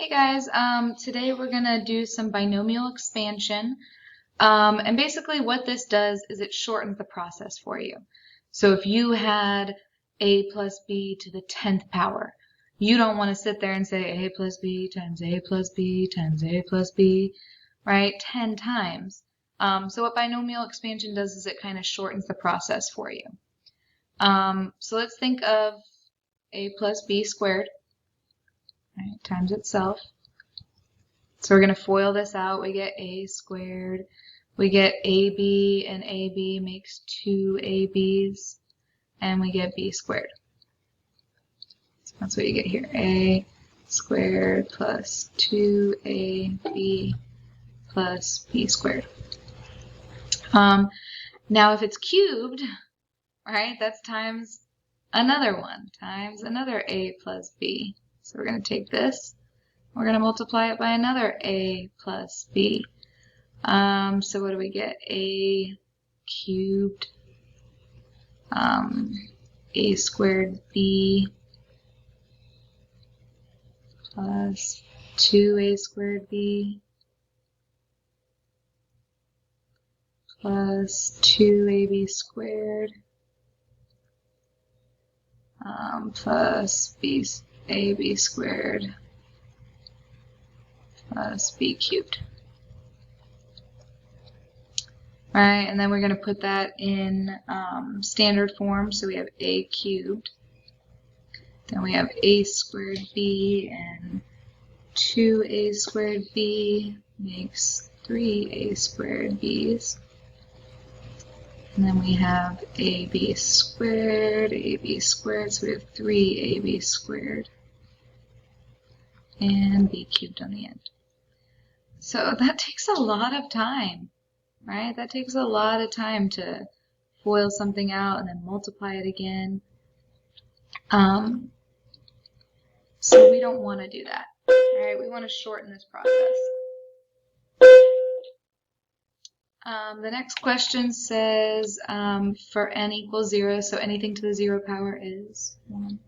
Hey guys, today we're gonna do some binomial expansion. And basically what this does is it shortens the process for you. So if you had a plus b to the 10th power, you don't want to sit there and say a plus b times a plus b times a plus b, right, 10 times. So what binomial expansion does is it kind of shortens the process for you. So let's think of a plus b squared, right, times itself. So we're going to FOIL this out. We get a squared. We get ab, and ab makes 2ab's, and we get b squared. So that's what you get here. A squared plus 2ab plus b squared. Now if it's cubed, right, that's times another one, times another a plus b. So we're going to take this. We're going to multiply it by another a plus b. So what do we get? A cubed, a squared b plus 2a squared b plus 2ab squared plus ab squared plus b cubed. Right, and then we're going to put that in standard form. So we have a cubed, then we have a squared b, and 2a squared b makes 3a squared b's. And then we have ab squared, so we have 3ab squared, and b cubed on the end. So that takes a lot of time, right? That takes a lot of time to FOIL something out and then multiply it again. So we don't want to do that, right? We want to shorten this process. The next question says for n equals 0, so anything to the 0 power is 1.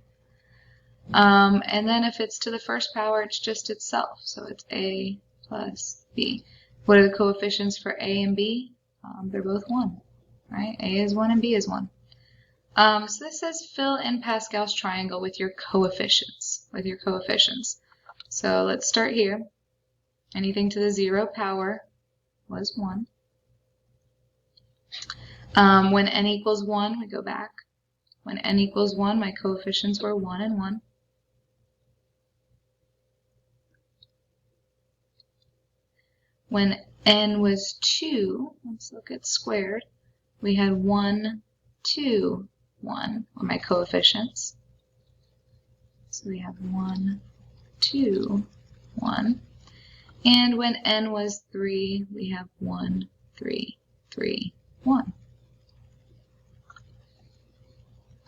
And then if it's to the first power, it's just itself. So it's a plus b. What are the coefficients for a and b? They're both 1, right? A is 1 and b is 1. So this says fill in Pascal's triangle with your coefficients. So let's start here. Anything to the 0 power was 1. When n equals 1, we go back. When n equals 1, my coefficients were 1 and 1. When n was 2, let's look at squared, we had 1, 2, 1 are my coefficients. So we have 1, 2, 1. And when n was 3, we have 1, 3, 3, 1.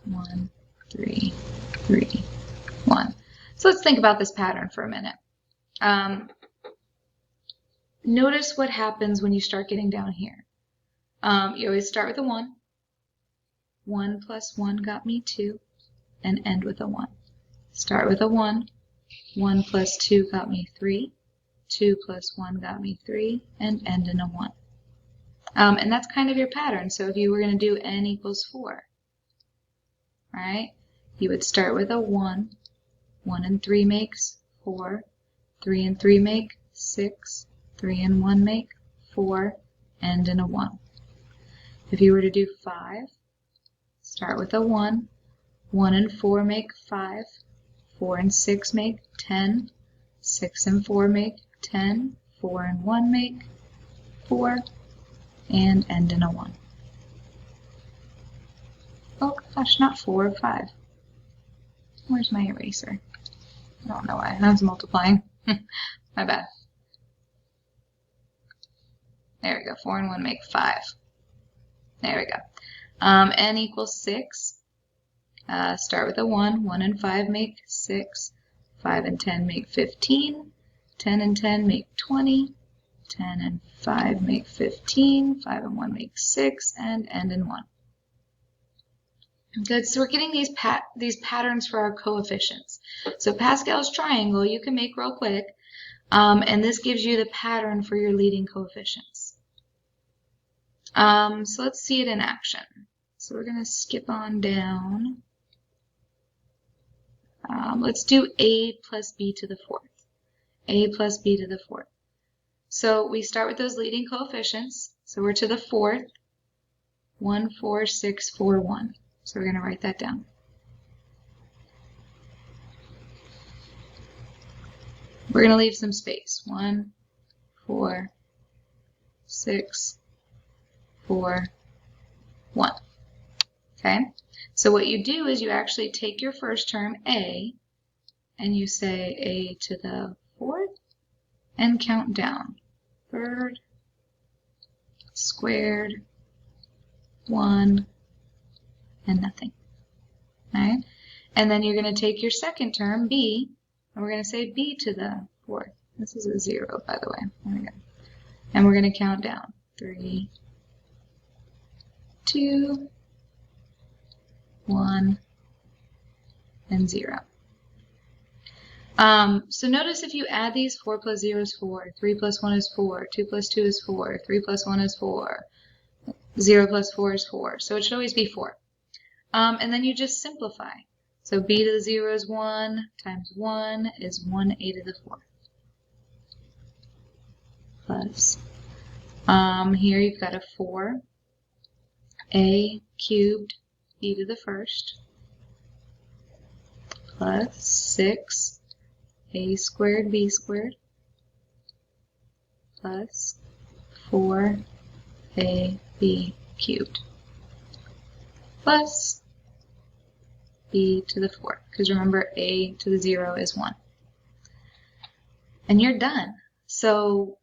1, 3, 3, 1. So let's think about this pattern for a minute. Notice what happens when you start getting down here. You always start with a 1. 1 plus 1 got me 2, and end with a 1. Start with a 1. 1 plus 2 got me 3. 2 plus 1 got me 3, and end in a 1. And that's kind of your pattern. So if you were going to do n equals 4, right, you would start with a 1. 1 and 3 makes 4. 3 and 3 make 6. 3 and 1 make 4, end in a 1. If you were to do 5, start with a 1. 1 and 4 make 5. 4 and 6 make 10. 6 and 4 make 10. 4 and 1 make 4, and end in a 1. Oh gosh, not 4, 5. Where's my eraser? I don't know why. I was multiplying. My bad. There we go. 4 and 1 make 5. There we go. N equals 6. Start with a 1. 1 and 5 make 6. 5 and 10 make 15. 10 and 10 make 20. 10 and 5 make 15. 5 and 1 make 6. And end in 1. Good, so we're getting these patterns for our coefficients. So Pascal's triangle you can make real quick, and this gives you the pattern for your leading coefficients. So let's see it in action. So we're going to skip on down. Let's do a plus b to the fourth. A plus b to the fourth. So we start with those leading coefficients. So we're to the fourth. 1, 4, 6, 4, 1. So we're going to write that down. We're going to leave some space. 1, 4, 6, 4, 1. Okay? So what you do is you actually take your first term, a, and you say a to the fourth, and count down. Third, squared, 1, and nothing. Right? And then you're going to take your second term, b, and we're going to say b to the fourth. This is a 0, by the way. There we go. And we're going to count down. 3, 2, 1, and 0. So notice if you add these, 4 plus 0 is 4, 3 plus 1 is 4, 2 plus 2 is 4, 3 plus 1 is 4, 0 plus 4 is 4. So it should always be 4. And then you just simplify. So b to the 0 is 1 times 1 is 1a to the 4th. Plus, here you've got a 4, a cubed b to the first, plus 6, a squared b squared, plus 4ab cubed, plus b to the 4th, because remember a to the 0 is 1. And you're done. So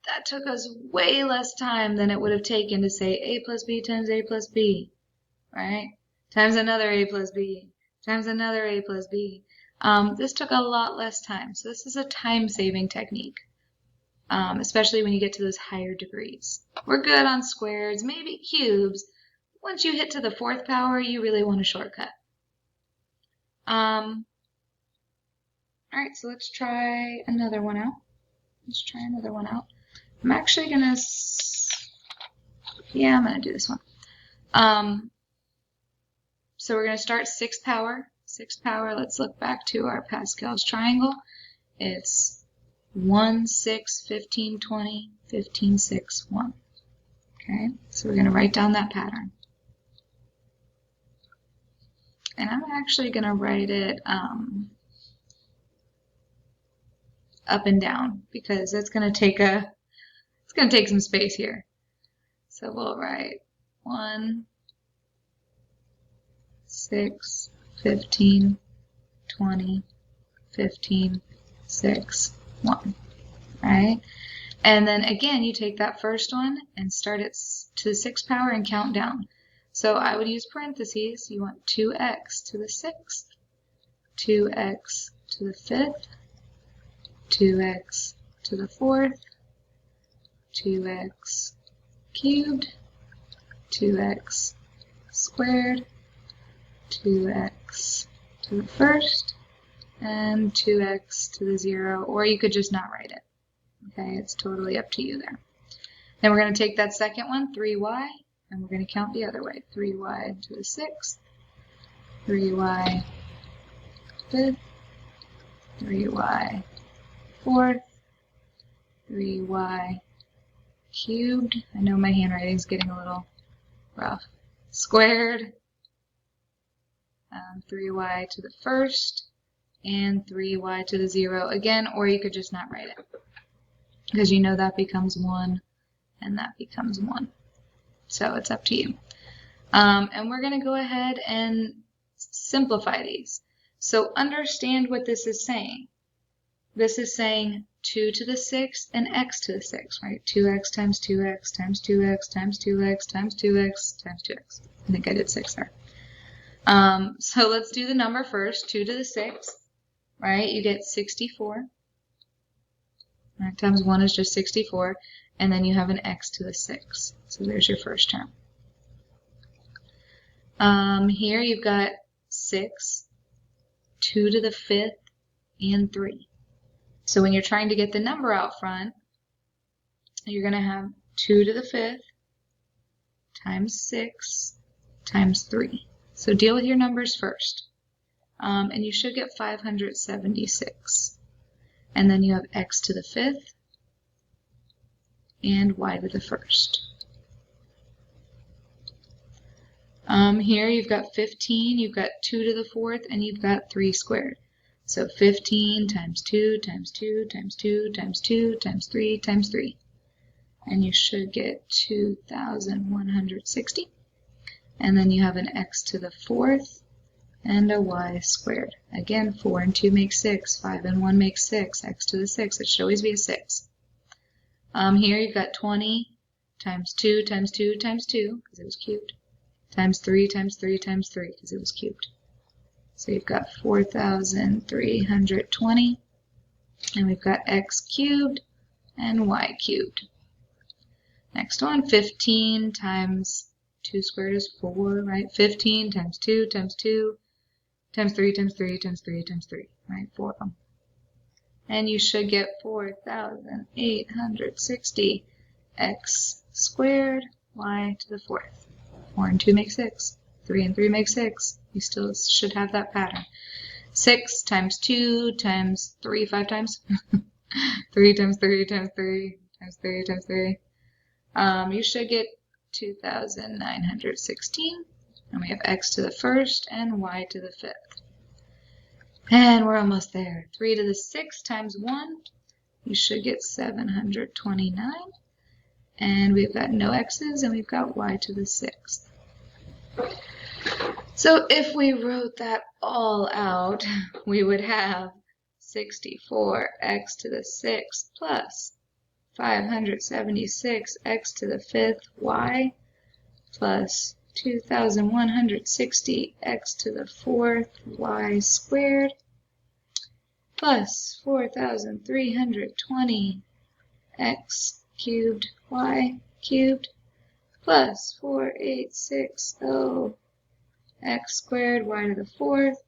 that took us way less time than it would have taken to say a plus b times a plus b, right? Times another a plus b, times another a plus b. This took a lot less time. So this is a time-saving technique, especially when you get to those higher degrees. We're good on squares, maybe cubes. Once you hit to the 4th power, you really want a shortcut. All right, so let's try another one out. I'm actually going to, I'm going to do this one. So we're going to start 6th power. 6th power, let's look back to our Pascal's triangle. It's 1, 6, 15, 20, 15, 6, 1. Okay, so we're going to write down that pattern. And I'm actually going to write it up and down because it's going to take some space here. So we'll write 1, 6, 15, 20, 15, 6, 1. Right? And then again, you take that first one and start it to the 6th power and count down. So I would use parentheses. You want 2x to the 6th, 2x to the 5th, 2x to the 4th, 2x cubed, 2x squared, 2x to the first, and 2x to the 0, or you could just not write it. Okay, it's totally up to you there. Then we're going to take that second one, 3y, and we're going to count the other way. 3y to the 6th, 3y 5th, 3y 4th, 3y cubed. I know my handwriting's getting a little rough. Squared, 3y to the first, and 3y to the 0 again, or you could just not write it. Because you know that becomes 1, and that becomes 1. So it's up to you. And we're going to go ahead and simplify these. So understand what this is saying. This is saying 2 to the 6th and x to the 6th, right? 2x times 2x times 2x times 2x times 2x times 2x. I think I did 6 there. So let's do the number first. 2 to the 6th, right? You get 64. Right, times 1 is just 64. And then you have an x to the 6th. So there's your first term. Here you've got 6, 2 to the 5th, and 3. So when you're trying to get the number out front, you're going to have 2 to the 5th times 6 times 3. So deal with your numbers first. And you should get 576. And then you have x to the 5th and y to the 1st. Here you've got 15, you've got 2 to the 4th, and you've got 3 squared. So 15 times 2 times 2 times 2 times 2 times 3 times 3. And you should get 2,160. And then you have an x to the 4th and a y squared. Again, 4 and 2 make 6, 5 and 1 makes 6, x to the 6. It should always be a 6. Here you've got 20 times 2 times 2 times 2, because it was cubed, times 3 times 3 times 3, because it was cubed. So you've got 4,320, and we've got x cubed and y cubed. Next one, 15 times 2 squared is 4, right? 15 times 2 times 2 times 3 times 3 times 3 times 3, right? 4 of them. And you should get 4,860 x squared y to the 4th. 4 and 2 make 6. 3 and 3 make 6. You still should have that pattern. 6 times 2 times 3, 5 times. 3 times 3 times 3 times 3 times 3. You should get 2,916. And we have x to the 1st and y to the 5th. And we're almost there. 3 to the 6th times 1. You should get 729. And we've got no x's, and we've got y to the 6th. So if we wrote that all out, we would have 64x to the 6th plus 576 x to the 5th y plus 2,160 x to the 4th y squared plus 4,320 x cubed y cubed plus 4,860 x squared y to the 4th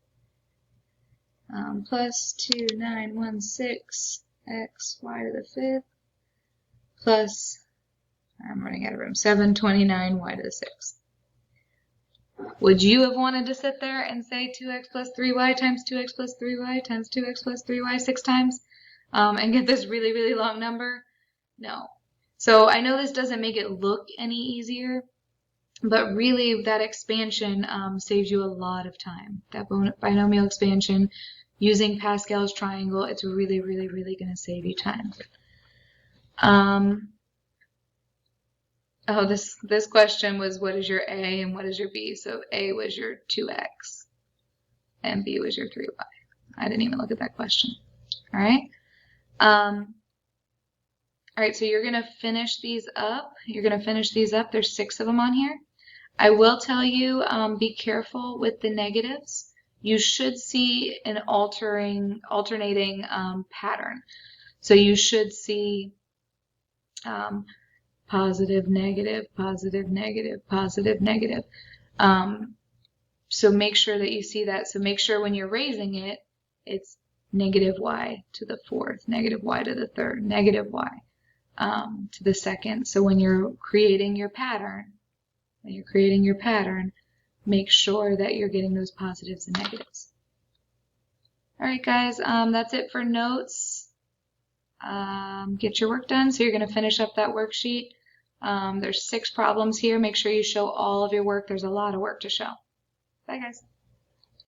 plus 2,916 x y to the 5th plus, I'm running out of room, 729 y to the 6th. Would you have wanted to sit there and say 2x plus 3y times 2x plus 3y times 2x plus 3y 6 times and get this really, really long number? No. So I know this doesn't make it look any easier, but really that expansion saves you a lot of time. That binomial expansion using Pascal's triangle, it's really, really, really going to save you time. Oh, this question was what is your A and what is your B? So A was your 2x and B was your 3y. I didn't even look at that question. All right. All right, so you're going to finish these up. There's 6 of them on here. I will tell you, be careful with the negatives. You should see an alternating pattern. So you should see positive, negative, positive, negative, positive, negative. So make sure that you see that. So make sure when you're raising it, it's negative y to the 4th, negative y to the 3rd, negative y to the 2nd. So when you're creating your pattern, make sure that you're getting those positives and negatives. All right, guys, that's it for notes. Get your work done. So you're going to finish up that worksheet. There's 6 problems here. Make sure you show all of your work. There's a lot of work to show. Bye, guys.